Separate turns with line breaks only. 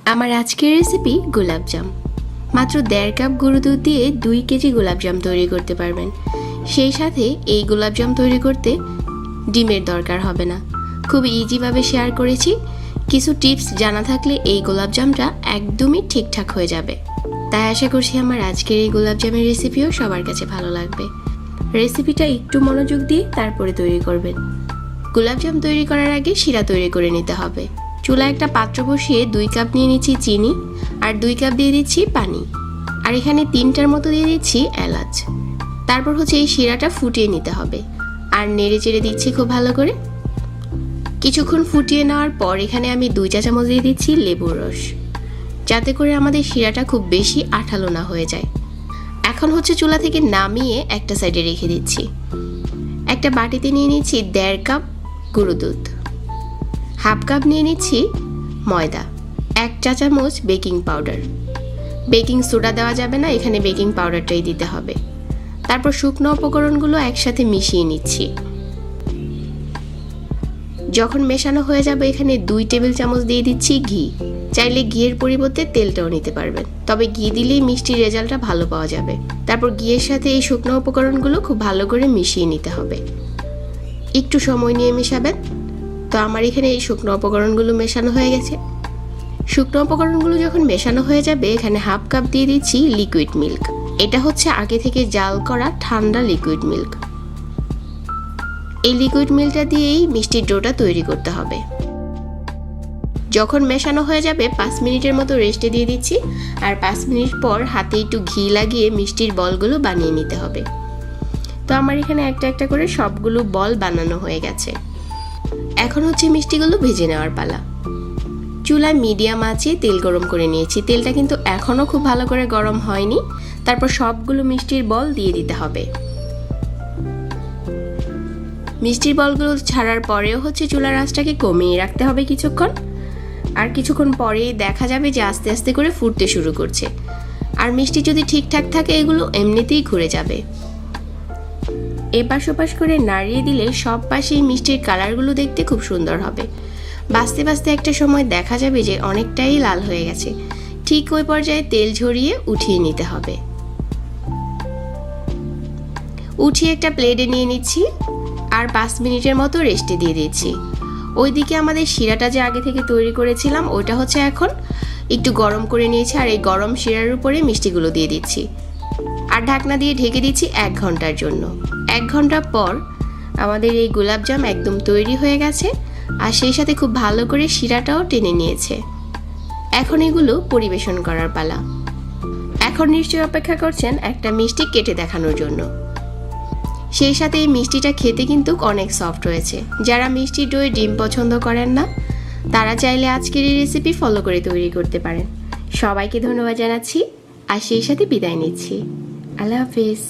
আমার আজকের রেসিপি গোলাপজাম। মাত্র 1.5 কাপ গরুর দুধ দিয়ে 2 কেজি গোলাপজাম তৈরি করতে পারবেন। সেই সাথে এই গোলাপজাম তৈরি করতে ডিমের দরকার হবে না। খুব ইজিভাবে শেয়ার করেছি। কিছু টিপস জানা থাকলে এই গোলাপজামটা একদমই ঠিকঠাক হয়ে যাবে। তাই আশা করছি আমার আজকের এই গোলাপজামের রেসিপিও সবার কাছে ভালো লাগবে। রেসিপিটা একটু মনোযোগ দিয়ে তারপরে তৈরি করবেন। গোলাপজাম তৈরি করার আগে শিরা তৈরি করে নিতে হবে। চুলায় একটা পাত্র বসিয়ে 2 কাপ নিয়ে নিচ্ছি চিনি, আর 2 কাপ দিয়ে দিচ্ছি পানি, আর এখানে 3টার মতো দিয়ে দিচ্ছি এলাচ। তারপর এই শিরাটা ফুটিয়ে নিতে হবে, আর নেড়ে চেড়ে দিচ্ছি খুব ভালো করে। কিছুক্ষণ ফুটিয়ে নেওয়ার পর এখানে আমি 2 চা চামচ দিয়ে দিচ্ছি লেবুর রস, যাতে করে আমাদের শিরাটা খুব বেশি আঠালো না হয়ে যায়। এখন চুলা থেকে নামিয়ে একটা সাইডে রেখে দিচ্ছি। একটা বাটিতে নিয়ে নিচ্ছি 1.5 কাপ গরুর দুধ, 1/2 কাপ নিয়ে নিচ্ছি ময়দা, 1 চা চামচ বেকিং পাউডার। বেকিং সোডা দেওয়া যাবে না, এখানে বেকিং পাউডারটাই দিতে হবে। তারপর শুকনো উপকরণগুলো একসাথে মিশিয়ে নিচ্ছি। যখন মেশানো হয়ে যাবে এখানে 2 টেবিল চামচ দিয়ে দিচ্ছি ঘি। চাইলে ঘিয়ের পরিবর্তে তেলটাও নিতে পারবেন, তবে ঘি দিলেই মিষ্টির রেজাল্টটা ভালো পাওয়া যাবে। তারপর ঘিয়ের সাথে এই শুকনো উপকরণগুলো খুব ভালো করে মিশিয়ে নিতে হবে। একটু সময় নিয়ে মেশাবেন। তো আমার এখানে এই শুকনো উপকরণগুলো মেশানো হয়ে গেছে। শুকনো উপকরণগুলো যখন মেশানো হয়ে যাবে এখানে 1/2 কাপ দিয়ে দিচ্ছি লিকুইড মিল্ক। এটা আগে থেকে জাল করা ঠান্ডা লিকুইড মিল্ক। এই লিকুইড মিল্কটা দিয়েই মিষ্টির ডোটা তৈরি করতে হবে। যখন মেশানো হয়ে যাবে 5 মিনিটের মতো রেস্টে দিয়ে দিচ্ছি, আর 5 মিনিট পর হাতে একটু ঘি লাগিয়ে মিষ্টির বলগুলো বানিয়ে নিতে হবে। তো আমার এখানে একটা একটা করে সবগুলো বল বানানো হয়ে গেছে। এখন মিষ্টিগুলো ভেজে নেওয়ার পালা। চুলায় মিডিয়াম আঁচে তেল গরম করে নিয়েছি। তেলটা কিন্তু এখনও খুব ভালো করে গরম হয়নি। তারপর সবগুলো মিষ্টির বল দিয়ে দিতে হবে। মিষ্টির বলগুলো ছাড়ার পরেও চুলার আঁচটাকে কমিয়ে রাখতে হবে কিছুক্ষণ। আর কিছুক্ষণ পরেই দেখা যাবে যে আস্তে আস্তে করে ফুটতে শুরু করছে। আর মিষ্টি যদি ঠিকঠাক থাকে এগুলো এমনিতেই ঘুরে যাবে। এপাশ ওপাশ করে নাড়িয়ে দিলে সব পাশেই মিষ্টির কালারগুলো দেখতে খুব সুন্দর হবে। বাঁচতে বাঁচতে একটা সময় দেখা যাবে যে অনেকটাই লাল হয়ে গেছে। ঠিক ওই পর্যায়ে তেল ঝরিয়ে উঠিয়ে নিতে হবে। উঠিয়ে একটা প্লেটে নিয়ে নিচ্ছি, আর 5 মিনিটের মতো রেস্টে দিয়ে দিচ্ছি। ওইদিকে আমাদের শিরাটা যে আগে থেকে তৈরি করেছিলাম ওইটা এখন একটু গরম করে নিয়েছি, আর এই গরম শিরার উপরে মিষ্টিগুলো দিয়ে দিচ্ছি। আর ঢাকনা দিয়ে ঢেকে দিচ্ছি 1 ঘন্টার জন্য। 1 ঘন্টা পর আমাদের এই গোলাপজাম একদম তৈরি হয়ে গেছে, আর সেই সাথে খুব ভালো করে শিরাটাও টেনে নিয়েছে। এখন এগুলো পরিবেশন করার পালা। এখন নিশ্চয়ই অপেক্ষা করছেন একটা মিষ্টি কেটে দেখানোর জন্য। সেই সাথে এই মিষ্টিটা খেতে কিন্তু অনেক সফট হয়েছে। যারা মিষ্টি দই ডিম পছন্দ করেন না তারা চাইলে আজকের এই রেসিপি ফলো করে তৈরি করতে পারেন। সবাইকে ধন্যবাদ জানাচ্ছি, আর সেই সাথে বিদায় নিচ্ছি। আল্লাহ হাফেজ।